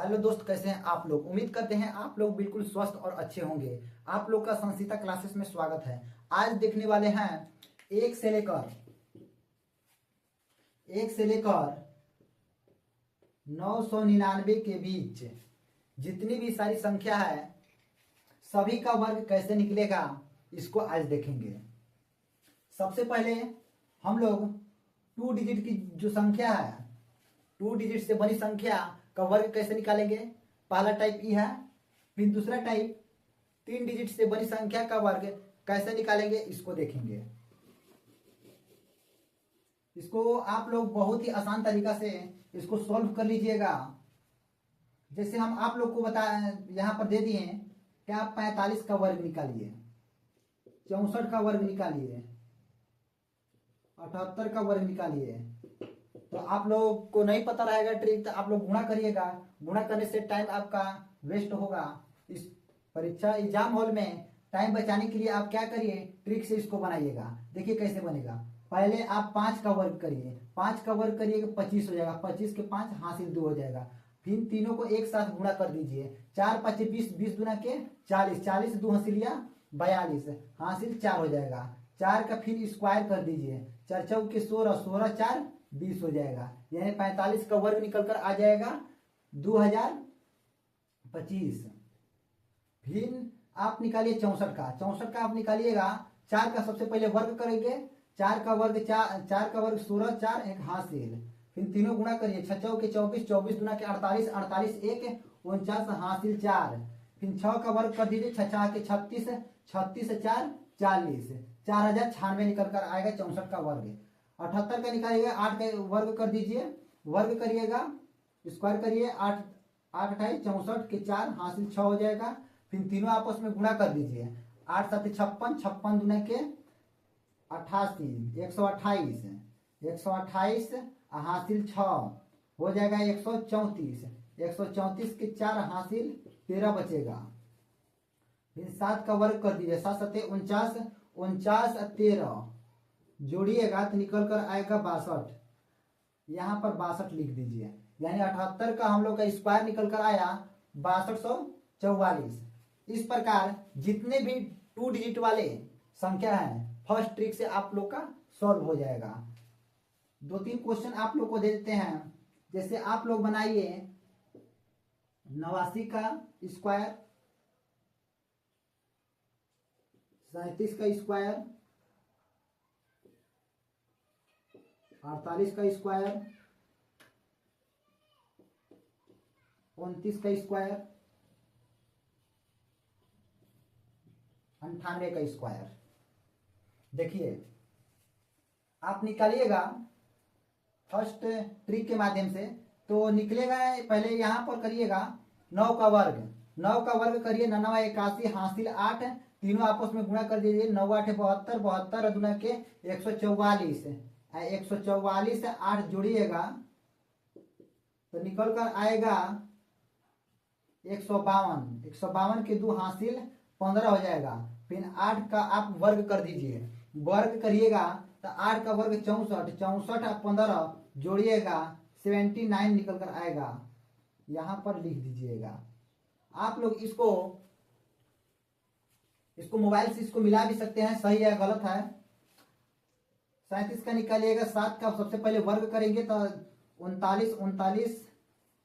Hello दोस्त, कैसे हैं आप लोग। उम्मीद करते हैं आप लोग बिल्कुल स्वस्थ और अच्छे होंगे। आप लोग का संसीता क्लासेस में स्वागत है। आज देखने वाले हैं एक से लेकर 999 के बीच जितनी भी सारी संख्या है सभी का वर्ग कैसे निकलेगा, इसको आज देखेंगे। सबसे पहले हम लोग 2 डिजिट की जो संख्या है, 2 डिजिट से बड़ी संख्या का वर्ग कैसे निकालेंगे। पहला टाइप ई है। फिर दूसरा टाइप 3 डिजिट से बड़ी संख्या का वर्ग कैसे निकालेंगे, इसको देखेंगे। इसको आप लोग बहुत ही आसान तरीका से इसको सॉल्व कर लीजिएगा। जैसे हम आप लोग को बता यहां पर दे दिए कि आप 45 का वर्ग निकालिए, 64 का वर्ग निकालिए, 78 का वर्ग निकालिए। तो आप लोग को नहीं पता रहेगा ट्रिक, तो आप लोग गुणा करिएगा। गुणा करने से टाइम आपका वेस्ट होगा। इस परीक्षा एग्जाम हॉल में टाइम बचाने के लिए आप क्या करिए, ट्रिक से इसको बनाइएगा। देखिए कैसे बनेगा। पहले आप 5 का वर्ग करिए, 5 का वर्ग करिए 25 हो जाएगा, 25 के 5 हासिल 2 हो जाएगा। फिर तीनों को एक साथ गुणा कर दीजिए। 4 5 20, 20 गुना के 40, 40 2 हासिलिया 42, हासिल 4 हो जाएगा। 4 का फिर स्क्वायर कर दीजिए, 4 चौक के 16, 16 4 20 हो जाएगा। यानी 45 का वर्ग निकल कर आ जाएगा 2025। फिर आप निकालिए 64 का। 64 का आप निकालिएगा, 4 का सबसे पहले वर्ग करेंगे। 4 का वर्ग 16, 4 एक हासिल। फिर तीनों गुणा करिए, 6 चौके 24, 24 गुना के 48, 48 एक 49 हासिल 4। फिर 6 का वर्ग कर दीजिए, 6 6 के 36, 36 4 40, 4096 निकल कर आएगा 64 का वर्ग। 78 का निकालिएगा, 8 का वर्ग कर दीजिए, वर्ग करिएगा, स्क्वायर करिए, 8 8 28 64 के 4 हासिल 6 हो जाएगा। फिर तीनों आपस में गुणा कर दीजिए, 8 7 56, 56 दुना के 88, 128, 128 हासिल 6 हो जाएगा 134, 134 के 4 हासिल 13 बचेगा। फिर 7 का वर्ग कर दीजिए, 7 7 49, 49 13 जोड़िएगा तो निकल कर आएगा 62। यहां पर 62 लिख दीजिए। यानी 78 का हम लोग का स्क्वायर निकल कर आया 6244। इस प्रकार जितने भी 2 डिजिट वाले संख्या है फर्स्ट ट्रिक से आप लोग का सॉल्व हो जाएगा। 2-3 क्वेश्चन आप लोग को दे देते हैं। जैसे आप लोग बनाइए 89 का स्क्वायर, 37 का स्क्वायर, 48 का स्क्वायर, 29 का स्क्वायर, 98 का स्क्वायर। देखिए आप निकालिएगा फर्स्ट ट्रिक के माध्यम से, तो निकलेगा। पहले यहां पर करिएगा 9 का वर्ग, 9 का वर्ग करिए, 9 81 हासिल 8, तीनों आपस में गुणा कर दीजिए, 9 8 72, 72 दुना के 144, 144 8 जोड़िएगा तो निकल कर आएगा 152, 152 के 2 हासिल 15 हो जाएगा। फिर 8 का आप वर्ग कर दीजिए, वर्ग करिएगा तो 8 का वर्ग 64, 64 आप 15 जोड़िएगा 79 निकल कर आएगा। यहां पर लिख दीजिएगा। आप लोग इसको मोबाइल से इसको मिला भी सकते हैं, सही है गलत है। 37 का निकालिएगा, 7 का सबसे पहले वर्ग करेंगे तो 39, 39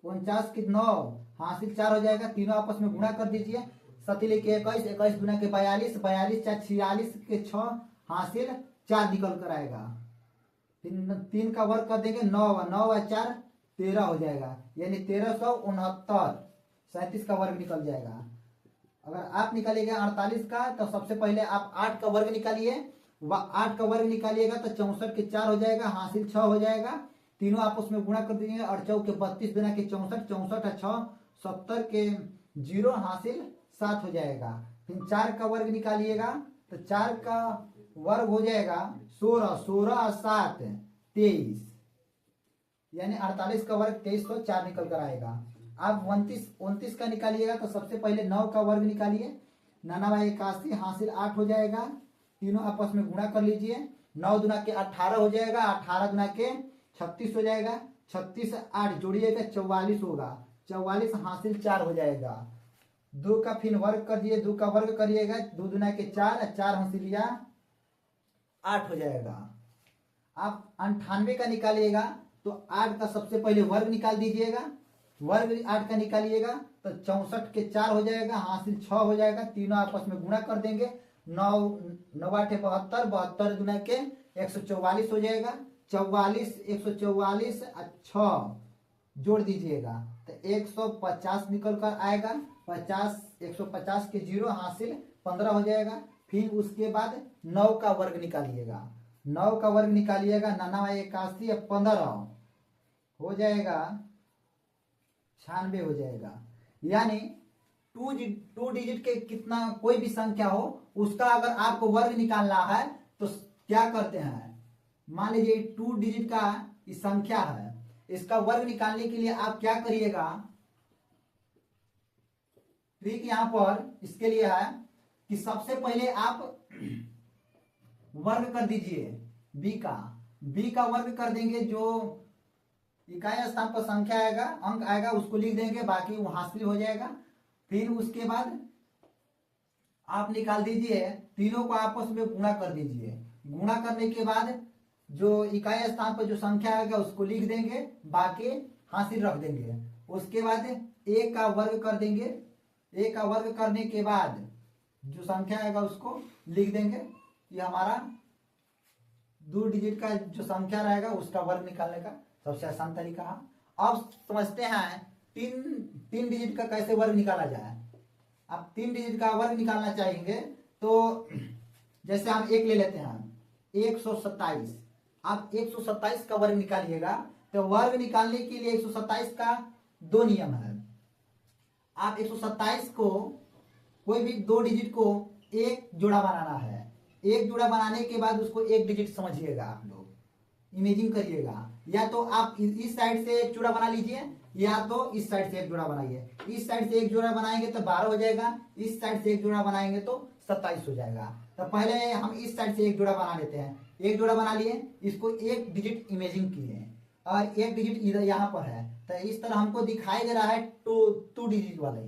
49 की 9 हासिल 4 हो जाएगा। तीनों आपस में गुणा कर दीजिए, 7 के 21, 21 गुना के 42, 42 4 46 के 6 हासिल 4 निकल कर आएगा। 3 का वर्ग कर देंगे, 9 9 4 13 हो जाएगा। यानी 1369, 37 का वर्ग निकल जाएगा। अगर आप निकालिएगा 48 का, तो सबसे पहले आप 8 का वर्ग निकालिए, 8 का वर्ग निकालिएगा तो 64 के 4 हो जाएगा, हासिल 6 हो जाएगा। तीनों आपस में गुणा कर दीजिए, 8 चौक के 32 गुना के 64, 64 6 70 के 0 हासिल 7 हो जाएगा। फिर 4 का वर्ग निकालिएगा तो 4 का वर्ग हो जाएगा 16, 16 7 23, यानी 48 का वर्ग 2304 निकल कर आएगा। आप 29 का निकालिएगा तो सबसे पहले 9 का वर्ग निकालिए, 9 81 हासिल 8 हो जाएगा। तीनों आपस में गुणा कर लीजिए, 9 दुना के 18 हो जाएगा, 18 दुना के 36 हो जाएगा, 36 8 जोड़िएगा 44 होगा। 44 हासिल 4 हो जाएगा। 2 का फिर वर्ग कर दिए, 2 का वर्ग करिएगा, 2 दूना के 4, 4 हासिलिया 8 हो जाएगा। आप 98 का निकालिएगा तो 8 का सबसे पहले वर्ग निकाल दीजिएगा, वर्ग 8 का निकालिएगा तो 64 के 4 हो जाएगा, हासिल 6 हो जाएगा। तीनों आपस में गुणा कर देंगे, 9 9 8 72, 72 गुना के 144 हो जाएगा। 44 144 और 6 जोड़ दीजिएगा तो 150 निकल कर आएगा। 50 150 के 0 हासिल 15 हो जाएगा। फिर उसके बाद 9 का वर्ग निकालिएगा, 9 का वर्ग निकालिएगा, 9 81 या 15 हो जाएगा, 96 हो जाएगा। यानी टू डिजिट के कितना कोई भी संख्या हो उसका अगर आपको वर्ग निकालना है तो क्या करते हैं, मान लीजिए 2 डिजिट का इस संख्या है, इसका वर्ग निकालने के लिए आप क्या करिएगा, ट्रिक यहां पर इसके लिए है कि सबसे पहले आप वर्ग कर दीजिए बी का वर्ग कर देंगे, जो इकाई स्थान पर संख्या आएगा अंक आएगा उसको लिख देंगे, बाकी वो हासिल हो जाएगा। फिर उसके बाद आप निकाल दीजिए, तीनों को आपस में गुणा कर दीजिए, गुणा करने के बाद जो इकाई स्थान पर जो संख्या आएगा उसको लिख देंगे, बाकी हासिल रख देंगे। उसके बाद ए का वर्ग कर देंगे, ए का वर्ग करने के बाद जो संख्या आएगा उसको लिख देंगे। ये हमारा 2 डिजिट का जो संख्या रहेगा उसका वर्ग निकालने का सबसे आसान तरीका है। अब समझते हैं तीन डिजिट का कैसे वर्ग निकाला जाए। अब 3 डिजिट का वर्ग निकालना चाहेंगे तो जैसे हम एक ले लेते हैं 127, आप 127 का वर्ग निकालिएगा तो वर्ग निकालने के लिए 127 का 2 नियम है। आप 127 को कोई भी 2 डिजिट को एक जोड़ा बनाना है, एक जोड़ा बनाने के बाद उसको एक डिजिट समझिएगा, आप लोग इमेजिंग करिएगा। या तो आप इस साइड से एक जोड़ा बना लीजिए या तो इस साइड से एक जोड़ा बनाइए। इस साइड से एक जोड़ा बनाएंगे तो 12 हो जाएगा, इस साइड से एक जोड़ा बनाएंगे तो 27 हो जाएगा। तो पहले हम इस साइड से एक जोड़ा बना लेते हैं, एक जोड़ा बना लिए, इसको एक डिजिट इमेजिंग किए और एक डिजिट इधर यहाँ पर है, तो इस तरह हमको दिखाई दे रहा है टू डिजिट वाले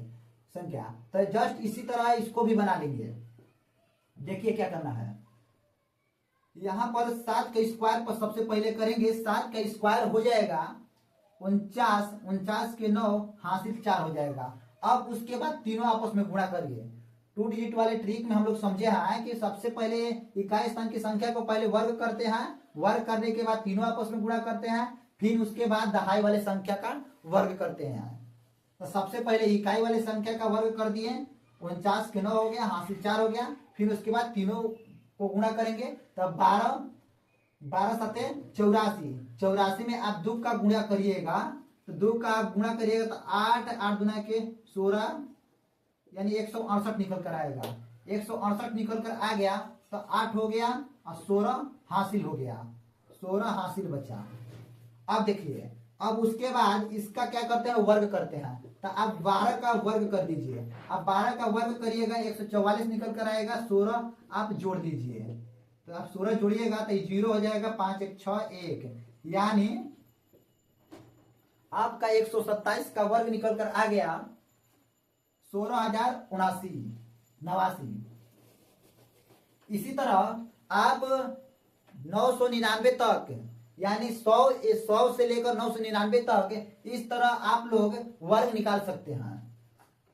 संख्या। तो जस्ट इसी तरह इसको भी बना लेंगे। देखिए क्या करना है, यहां पर 7 का स्क्वायर पर सबसे पहले करेंगे, 7 का स्क्वायर हो जाएगा 49, 49 के 9 हासिल 4 हो जाएगा। अब उसके बाद तीनों आपस में गुणा करिए। 2 डिजिट वाले ट्रिक में हम लोग समझे हैं कि सबसे पहले इकाई स्थान की संख्या को पहले वर्ग करते हैं, वर्ग करने के बाद तीनों आपस में गुणा करते हैं, फिर उसके बाद दहाई वाले संख्या का वर्ग करते हैं। तो सबसे पहले इकाई वाले संख्या का वर्ग कर दिए, 49 के 9 हो गया, हासिल 4 हो गया। फिर उसके बाद तीनों को गुणा करेंगे तब 12 सते 84, 84 में आप 2 का गुणा करिएगा तो 2 का आप गुणा करिएगा तो 8 8 गुना के 16 यानी 168 निकल कर आएगा। 168 निकल कर आ गया तो 8 हो गया और 16 हासिल हो गया, 16 हासिल बचा। अब देखिए, अब उसके बाद इसका क्या करते हैं, वर्ग करते हैं। तो आप 12 का वर्ग कर दीजिए, आप 12 का वर्ग करिएगा 144 निकल कर आएगा, 16 आप जोड़ दीजिए, तो आप 16 जोड़िएगा तो 0 हो जाएगा, 5 1 6 1, यानी आपका 127 का वर्ग निकल कर आ गया 16,079। इसी तरह आप 999 तक यानी 100 से लेकर 999 तक इस तरह आप लोग वर्ग निकाल सकते हैं।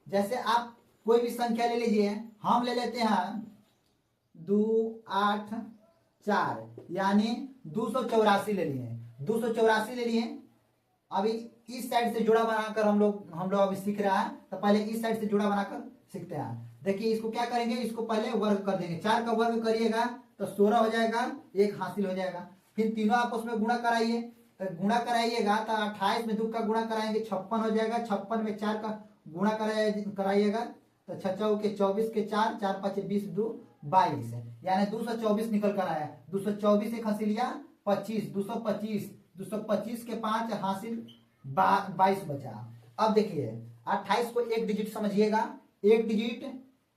जैसे आप कोई भी संख्या ले लीजिए, हम ले लेते हैं 2 8 4 यानी 284 ले लिए, 284 ले लिए। अभी इस साइड से जोड़ा बनाकर हम लोग अभी सीख रहे हैं, तो पहले इस साइड से जोड़ा बनाकर सीखते हैं। देखिए इसको क्या करेंगे, इसको पहले वर्ग कर देंगे, 4 का वर्ग करिएगा तो 16 हो जाएगा, 1 हासिल हो जाएगा। फिर तीनों आपस में गुणा कराइए, तो गुणा कराइएगा तो 28 में 2 का गुणा कराएंगे 56 हो जाएगा, 56 में 4 का गुणा कराइएगा तो 6 के 24 के 4 4 5 20 2 22 यानी 224 निकल कर आया। 224 एक हासिलिया 25, 225 के 5 हासिल 22 बचा। अब देखिए 28 को एक डिजिट समझिएगा, एक डिजिट।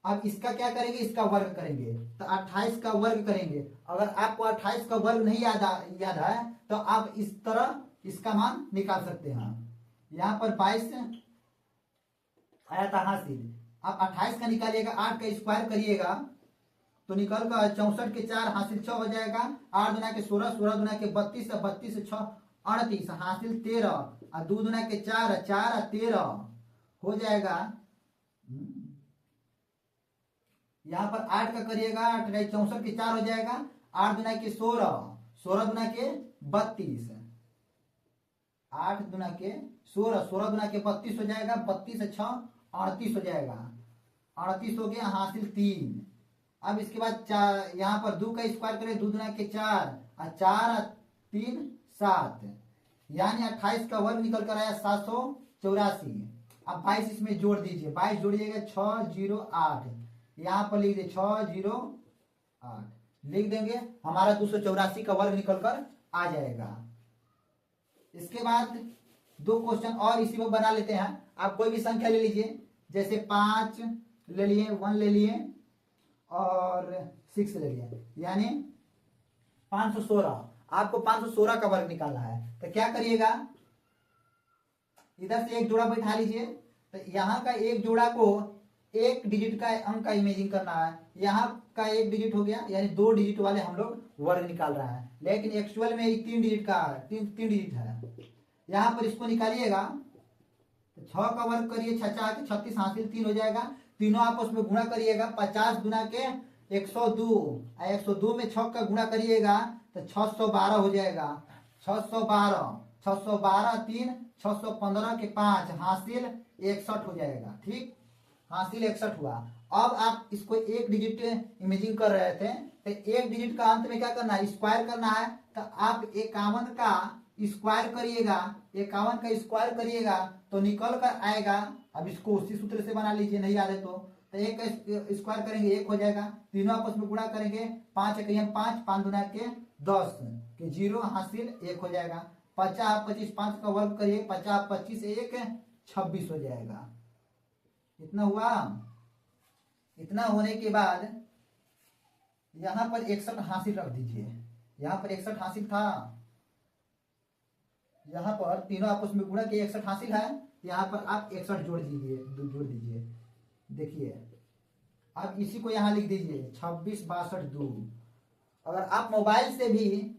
अब इसका क्या करेंगे, इसका वर्ग करेंगे तो 28 का वर्ग करेंगे। अगर आपको 28 का वर्ग नहीं याद है तो आप इस तरह इसका मान निकाल सकते हैं। यहाँ पर 22 आया था हासिल। अब 28 का निकालिएगा, 8 का स्क्वायर करिएगा तो निकल कर 64 के 4 हासिल 6 हो जाएगा। 8 दुना के 16, 16 दुना के 32, 32 से 6 38 हासिल 13 और 2 दुना के 4, 4 13 हो जाएगा। यहाँ पर 8 का करिएगा, 64 के 4 हो जाएगा। 8 दुना के 16, 16 दुना के 32, 8 दुना के 16, 16 दुना के 32 हो जाएगा। 32 से 6 38 हो जाएगा। 38 हो गया हासिल 3। अब इसके बाद यहाँ पर 2 का स्क्वायर करें, 2 दुना के 4 और 4 3 7, यानी 28 का वर्ग निकल कर आया 784। अब 22 इसमें जोड़ दीजिए, 22 जोड़िएगा 608, यहाँ पर लिख दीजिए 608 लिख देंगे, हमारा 284 का वर्ग निकल कर आ जाएगा। इसके बाद 2 क्वेश्चन और इसी में बना लेते हैं। आप कोई भी संख्या ले लीजिए, जैसे 5 ले लिए, 1 ले लिए और 6 ले लिए, यानी 516। आपको 516 का वर्ग निकालना है तो क्या करिएगा, इधर से एक जोड़ा बैठा लीजिए। तो यहाँ का एक जोड़ा को एक डिजिट का अंक का इमेजिंग करना है। यहाँ का एक डिजिट हो गया, यानी 2 डिजिट वाले हम लोग वर्ग निकाल रहे हैं, लेकिन एक्चुअल में 3 डिजिट का 3 डिजिट है। यहाँ पर इसको निकालिएगा तो 6 का वर्ग करिए, 6 के 36 हासिल 3 हो जाएगा। तीनों आपस में गुणा करिएगा, 50 गुना के 102, 102 में 6 का गुणा करिएगा तो 612 हो जाएगा। 612, 612 3, 615 के 5 हासिल 61 हो जाएगा। ठीक, हासिल 61 हुआ। अब आप इसको एक डिजिट इमेजिंग कर रहे थे तो एक डिजिट का अंत में क्या करना है, स्क्वायर करना है। तो आप 51 का स्क्वायर करिएगा, 51 का स्क्वायर करिएगा तो निकल कर आएगा। अब इसको उसी सूत्र से बना लीजिए, नहीं याद है तो एक का स्क्वायर करेंगे 1 हो जाएगा। तीनों आपस में गुणा करेंगे, 5 1 5, 5 दुना के 10 के 0 हासिल 1 हो जाएगा। 50 25 5 का वर्ग करिए, 50 25 1 26 हो जाएगा। इतना हुआ। इतना होने के बाद यहां पर 61 हासिल रख दीजिए। यहां पर 61 हासिल था, यहां पर तीनों आपस में गुणा के 61 हासिल है। यहां पर आप 61 जोड़ दीजिए। देखिए अब इसी को यहां लिख दीजिए 26 62 2। अगर आप मोबाइल से भी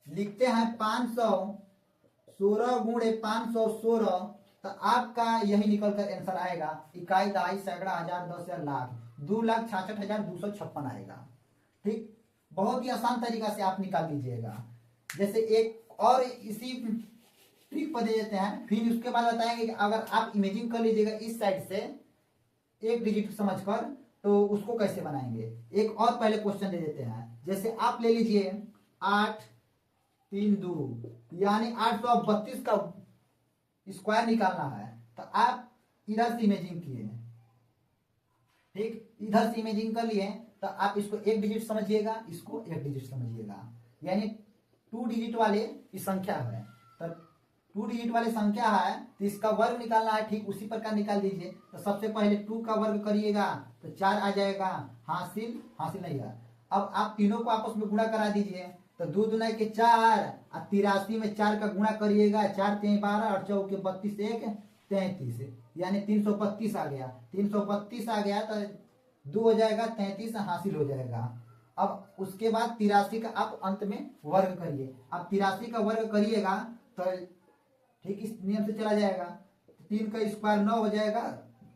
लिखते हैं 516 गुणे 516 तो आपका यही निकल कर आंसर आएगा, इकाई दहाई सैकड़ा हजार 10 हजार लाख 2,66,256 आएगा। ठीक, बहुत ही आसान तरीका से आप निकाल लीजिएगा। जैसे एक और इसी ट्रिक पर दे देते हैं, फिर उसके बाद बताएंगे कि अगर आप इमेजिंग कर लीजिएगा इस साइड से एक डिजिट समझकर तो उसको कैसे बनाएंगे। एक और पहले क्वेश्चन दे देते हैं, जैसे आप ले लीजिए 8 3 2, यानी 832 का स्क्वायर निकालना है। तो आप इधर से इमेजिंग किए, ठीक, इधर से इमेजिंग कर लिए तो आप इसको एक डिजिट समझिएगा, इसको एक डिजिट समझिएगा, यानी 2 डिजिट वाले इस संख्या है। तो 2 डिजिट वाले संख्या है तो इसका वर्ग निकालना है, ठीक उसी प्रकार निकाल दीजिए। तो सबसे पहले 2 का वर्ग करिएगा तो 4 आ जाएगा, हासिल नहीं है। अब आप तीनों को आपस में गुणा करा दीजिए तो 2 दुना के 4 और 83 में 4 का गुणा करिएगा, 4 3 12 और 4 के 32 1 33, यानी 332 आ गया। 332 आ गया तो 2 हो जाएगा, 33 हासिल हो जाएगा। अब उसके बाद 83 का आप अंत में वर्ग करिए। अब 83 का वर्ग करिएगा तो ठीक इस नियम से चला जाएगा। 3 का स्क्वायर 9 हो जाएगा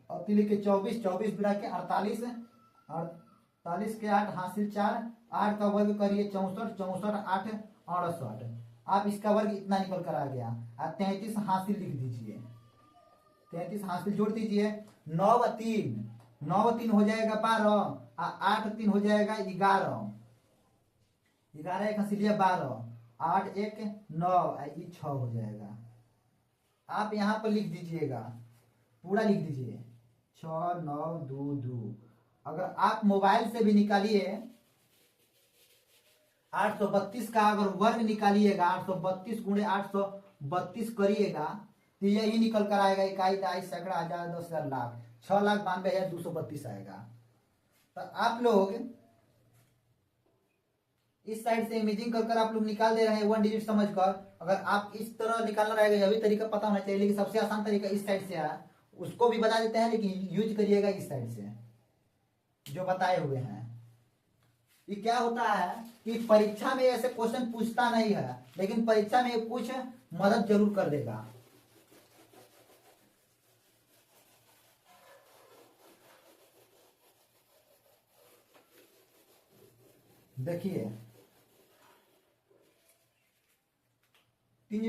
और 3 के 24, 24 बिना के 48, 48 के 8 हासिल 4, 8 का वर्ग करिए 64, 64 8 68। आप इसका वर्ग इतना निकल कर आ गया। आप 33 हासिल लिख दीजिए, 33 हासिल जोड़ दीजिए। 9 व 3, 9 व 3 हो जाएगा 12 और 8 3 हो जाएगा 11, 11 एक हासिल 12, 8 1 9 ये 6 हो जाएगा। आप यहाँ पर लिख दीजिएगा, पूरा लिख दीजिए 6 9 2 2। अगर आप मोबाइल से भी निकालिए 832 का अगर वर्ग निकालिएगा, 832 गुणे 832 करिएगा तो यही निकल कर आएगा, इकाई दहाई सैकड़ा हजार 10 हजार लाख 6,92,232 आएगा। तो आप लोग इस साइड से इमेजिंग कर आप लोग निकाल दे रहे हैं 1 डिजिट समझकर। अगर आप इस तरह निकालना रहेगा, यह भी तरीका पता होना चाहिए, लेकिन सबसे आसान तरीका इस साइड से है। उसको भी बता देते हैं, लेकिन यूज करिएगा इस साइड से जो बताए हुए हैं। ये क्या होता है कि परीक्षा में ऐसे क्वेश्चन पूछता नहीं है, लेकिन परीक्षा में कुछ मदद जरूर कर देगा। देखिए 3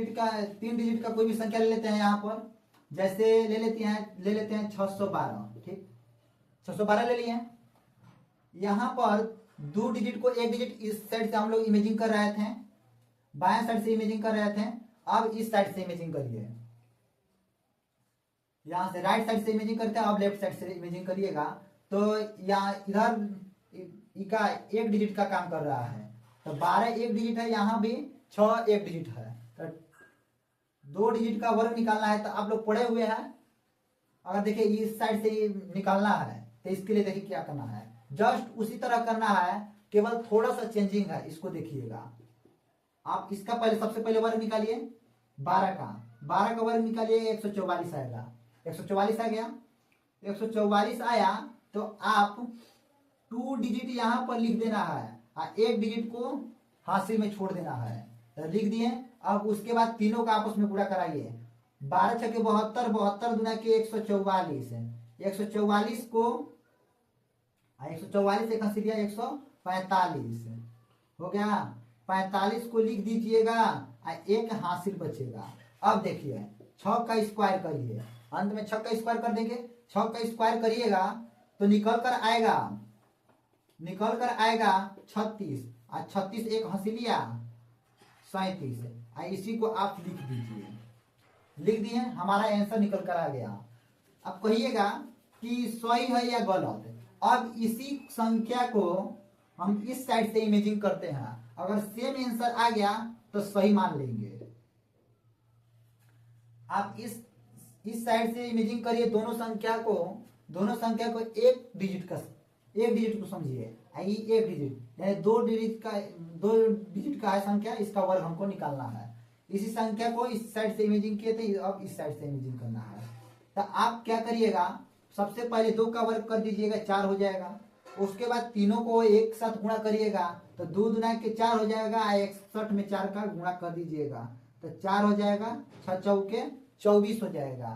डिजिट का कोई भी संख्या ले लेते हैं यहाँ पर, जैसे ले लेते हैं 612, ठीक 612 ले लिए। यहाँ पर 2 डिजिट को 1 डिजिट इस साइड से हम लोग इमेजिंग कर रहे थे, बाएं साइड से इमेजिंग कर रहे थे। अब इस साइड से इमेजिंग करिए, यहाँ से राइट साइड से इमेजिंग करते हैं, अब लेफ्ट साइड से इमेजिंग करिएगा। तो यहाँ इधर का 1 डिजिट का काम कर रहा है, तो 12 1 डिजिट है, यहाँ भी 6 1 डिजिट है, तो 2 डिजिट का वर्ग निकालना है। तो आप लोग पढ़े हुए हैं, अगर देखिए इस साइड से निकालना है तो इसके लिए देखिए क्या करना है, जस्ट उसी तरह करना है, केवल थोड़ा सा चेंजिंग है। इसको देखिएगा आप, इसका पहले सबसे पहले वर्ग निकालिए 12 का वर्ग निकालिए, 144 आएगा। 144 आ गया, 144 आया तो आप 2 डिजिट यहाँ पर लिख देना है और 1 डिजिट को हासिल में छोड़ देना है, तो लिख दिए। अब उसके बाद तीनों का आपस में गुणा कराइए, 12 छके 72, 72 दुना के 144, 144 को 144 एक हंसी दिया 145 हो गया। 45 को लिख दीजिएगा और एक हासिल बचेगा। अब देखिए 6 का स्क्वायर करिए, अंत में 6 का स्क्वायर कर देंगे। 6 का स्क्वायर करिएगा तो निकल कर आएगा 36, और 36 एक हंसी लिया 37, और इसी को आप लिख दीजिए। लिख दिए, हमारा आंसर निकल कर आ गया। अब कहिएगा कि सही है या गलत। अब इसी संख्या को हम इस साइड से इमेजिंग करते हैं, अगर सेम आंसर आ गया तो सही मान लेंगे। आप इस साइड से इमेजिंग करिए दोनों संख्या को 1 डिजिट को समझिए, ये 1 डिजिट यानी 2 डिजिट का है संख्या, इसका वर्ग हमको निकालना है। इसी संख्या को इस साइड से इमेजिंग किए थे, अब इस साइड से इमेजिंग करना है। तो आप क्या करिएगा, सबसे पहले 2 का वर्ग कर दीजिएगा, 4 हो जाएगा। उसके बाद तीनों को एक साथ गुणा करिएगा, तो 2 दुना के 4 हो जाएगा, 61 में 4 का गुणा कर दीजिएगा, तो 4 हो जाएगा, 6 चौके 24 हो जाएगा।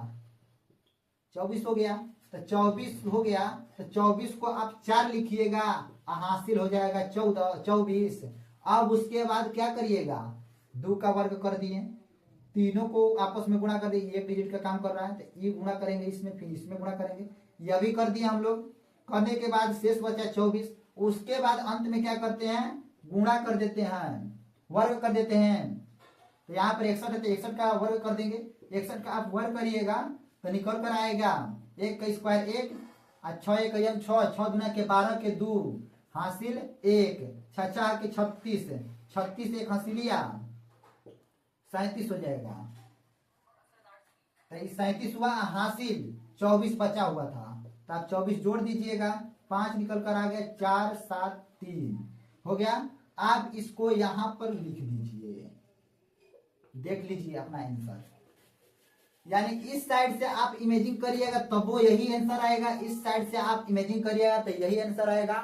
24 हो गया, तो 24 हो गया, तो 24 को आप 4 लिखिएगा, हासिल हो जाएगा 24। अब उसके बाद क्या करिएगा, 2 का वर्ग कर दिए, तीनों को आपस में गुणा कर दिए, 1 डिजिट का काम कर रहा है, तो ये गुणा करेंगे इसमें, फिर इसमें गुणा करेंगे, यह भी कर दिया हम लोग। करने के बाद शेष बचा 24। उसके बाद अंत में क्या करते हैं, गुणा कर देते हैं, वर्ग कर देते हैं। तो यहाँ पर 61 है तो 61 का वर्ग कर देंगे। 61 का आप वर्ग करिएगा तो निकल कर आएगा 1 का स्क्वायर 1, और 6 1 यम 6, 6 दुना के 12 के 2 हासिल 1, 6 6 के 36, 36 एक हासिल लिया 37 हो जाएगा। तो 37 हुआ, हासिल 24 बचा हुआ था, तो आप 24 जोड़ दीजिएगा, 5 निकल कर आ गया, 4 7 3 हो गया। आप इसको यहां पर लिख दीजिए, देख लीजिए अपना आंसर। यानी इस साइड से आप इमेजिंग करिएगा तब वो यही आंसर आएगा, इस साइड से आप इमेजिंग करिएगा तो यही आंसर आएगा।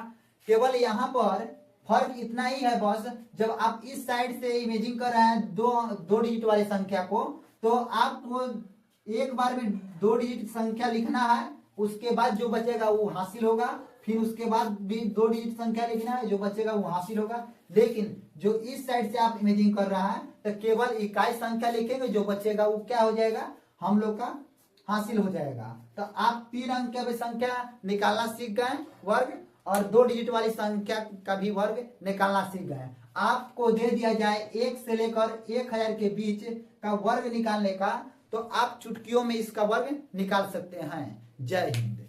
केवल यहाँ पर फर्क इतना ही है बस, जब आप इस साइड से इमेजिंग कर रहे हैं दो डिजिट वाली संख्या को, तो आपको एक बार में 2 डिजिट संख्या लिखना है, उसके बाद जो बचेगा वो हासिल होगा, फिर उसके बाद भी 2 डिजिट संख्या लिखना है, जो बचेगा वो हासिल होगा। लेकिन जो इस साइड से आप इमेजिंग कर रहा है तो केवल इकाई संख्या लिखेंगे, जो बचेगा वो क्या हो जाएगा, हम लोग का हासिल हो जाएगा। तो आप 3 अंक की संख्या निकालना सीख गए वर्ग, और 2 डिजिट वाली संख्या का भी वर्ग निकालना सीख गए। आपको दे दिया जाए 1 से लेकर 1000 के बीच का वर्ग निकालने का, तो आप चुटकियों में इसका वर्ग निकाल सकते हैं। जय हिंद।